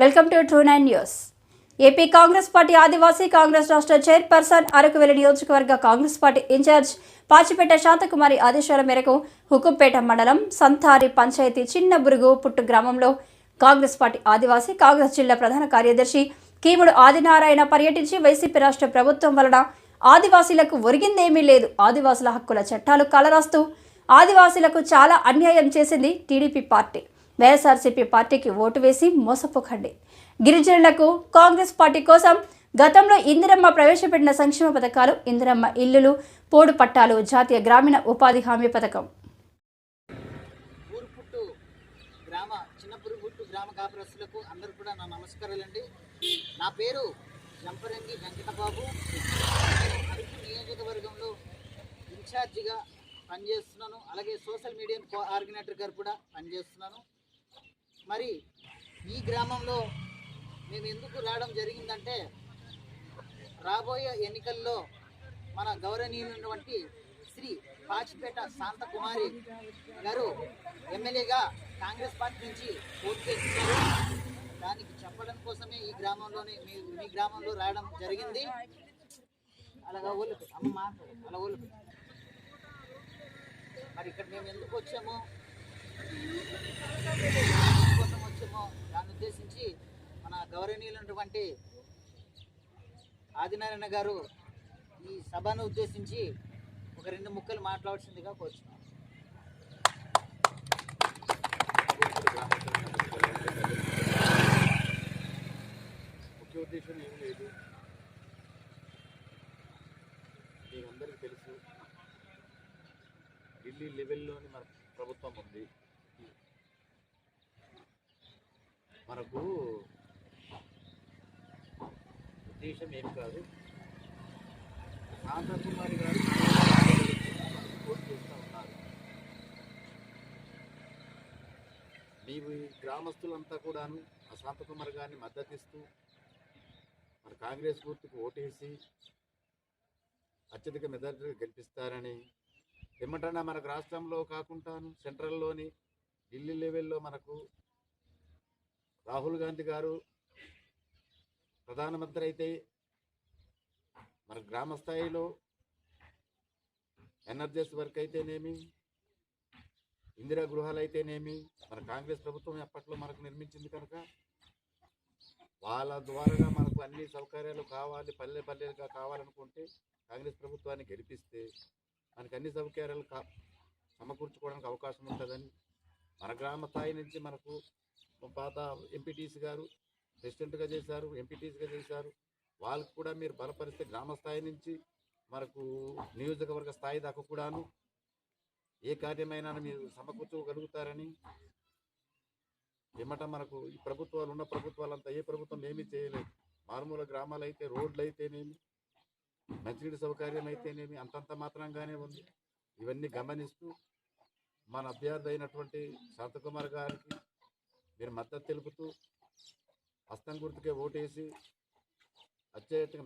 Welcome to true news. AP Congress party Adivasi Congress రాష్ట్ర chairperson అరకువేలి నియోజకవర్గ Congress party in-charge Pachipeta Shanthakumari ఆదేశాల మేరకు హుకుంపేట మండలం సంతారి పంచాయతీ చిన్నబురుగు పుట్టు గ్రామంలో కాంగ్రెస్ పార్టీ ఆదివాసీ కాంగ్రెస్ జిల్లా ప్రధాన కార్యదర్శి కీముడు ఆదినారాయణ పర్యటించి వైసీపీ రాష్ట్ర ప్రభుత్వం వలన ఆదివాసీలకు ఒరిగిందేమీ లేదు, ఆదివాసుల హక్కుల చట్టాలు కలరాస్తూ ఆదివాసీలకు చాలా అన్యాయం చేసింది టీడీపీ పార్టీ. వైఎస్ఆర్సీపీ పార్టీకి ఓటు వేసి మోసపోకండి. గిరిజనులకు కాంగ్రెస్ పార్టీ కోసం గతంలో ఇందిరమ్మ ప్రవేశపెట్టిన సంక్షేమ పథకాలు, ఇందిరమ్మ ఇల్లులు, పోడు పట్టాలు, జాతీయ గ్రామీణ ఉపాధి హామీ పథకం. గ్రామ కాపురస్తులకు అందరూ కూడా నా నమస్కారాలండి. నా పేరు జంపరంగి వెంకటబాబు. అరకు నియోజకవర్గంలో ఇన్ఛార్జిగా పనిచేస్తున్నాను. అలాగే సోషల్ మీడియా కోఆర్డినేటర్ గారు కూడా పనిచేస్తున్నాను. మరి ఈ గ్రామంలో మేము ఎందుకు రావడం జరిగిందంటే, రాబోయే ఎన్నికల్లో మన గౌరవనీయులైనటువంటి శ్రీ పాచిపేట శాంతకుమారి గారు ఎమ్మెల్యేగా కాంగ్రెస్ పార్టీ నుంచి పోటీ చేస్తున్నారు. దానికి చెప్పడం కోసమే ఈ గ్రామంలోనే మీ గ్రామంలో రావడం జరిగింది. అలాగా ఓలిపి అమ్మ మాట్లాడు, అలా ఓలిపి. మరి ఇక్కడ మేము ఎందుకు వచ్చామో దాన్ని ఉద్దేశించి మన గౌరవనీయులైనటువంటి ఆదినారాయణ గారు ఈ సభను ఉద్దేశించి ఒక 2 ముక్కలు మాట్లాడాల్సిందిగా కోరుచున్నాం. ముఖ్య ఉద్దేశం ఏం లేదు, మీకు అందరికీ తెలుసు, ఢిల్లీ లెవెల్లోని మన ప్రభుత్వం ఉంది. మనకు ఉద్దేశం ఏం కాదు, శాంతకుమారి గారు పోటీ చేస్తూ ఉన్నారు. నీవు ఈ గ్రామస్తులంతా కూడాను ఆ శాంతకుమారి గారిని మద్దతిస్తూ మన కాంగ్రెస్ గుర్తుకు ఓటేసి అత్యధిక మెజారిటీగా గెలిపిస్తారని ఏమంటున్నా. మనకు రాష్ట్రంలో కాకుండాను సెంట్రల్లోని ఢిల్లీ లెవెల్లో మనకు రాహుల్ గాంధీ గారు ప్రధానమంత్రి అయితే, మన గ్రామ స్థాయిలో ఎన్ఆర్జీఎస్ వర్క్ అయితేనేమి, ఇందిరా గృహాలు అయితేనేమి, మన కాంగ్రెస్ ప్రభుత్వం అప్పట్లో మనకు నిర్మించింది కనుక వాళ్ళ ద్వారా మనకు అన్ని సౌకర్యాలు కావాలి, పల్లెలుగా కావాలనుకుంటే కాంగ్రెస్ ప్రభుత్వాన్ని గెలిపిస్తే మనకు అన్ని సౌకర్యాలు సమకూర్చుకోవడానికి అవకాశం ఉంటుందని మన గ్రామ స్థాయి నుంచి మనకు పాత ఎంపీటీసీ గారు ప్రెసిడెంట్గా చేశారు, ఎంపీటీసీగా చేశారు. వాళ్ళకు కూడా మీరు బలపరిస్తే గ్రామ స్థాయి నుంచి మనకు నియోజకవర్గ స్థాయి దాకా కూడాను ఏ కార్యమైనా మీరు సమకూర్చగలుగుతారని ఏమట. మనకు ఈ ప్రభుత్వాలు ఉన్న ప్రభుత్వాలంతా ఏ ప్రభుత్వం ఏమీ చేయలేదు. మారుమూల గ్రామాలు అయితే రోడ్లు అయితేనేమి, మంచినీటి సౌకర్యం అయితేనేమి అంతంత మాత్రంగానే ఉంది. ఇవన్నీ గమనిస్తూ మన అభ్యర్థి అయినటువంటి శాంతకుమార్ గారికి మీరు మద్దతు తెలుపుతూ హస్తం గుర్తుకే ఓటేసి అత్యధిక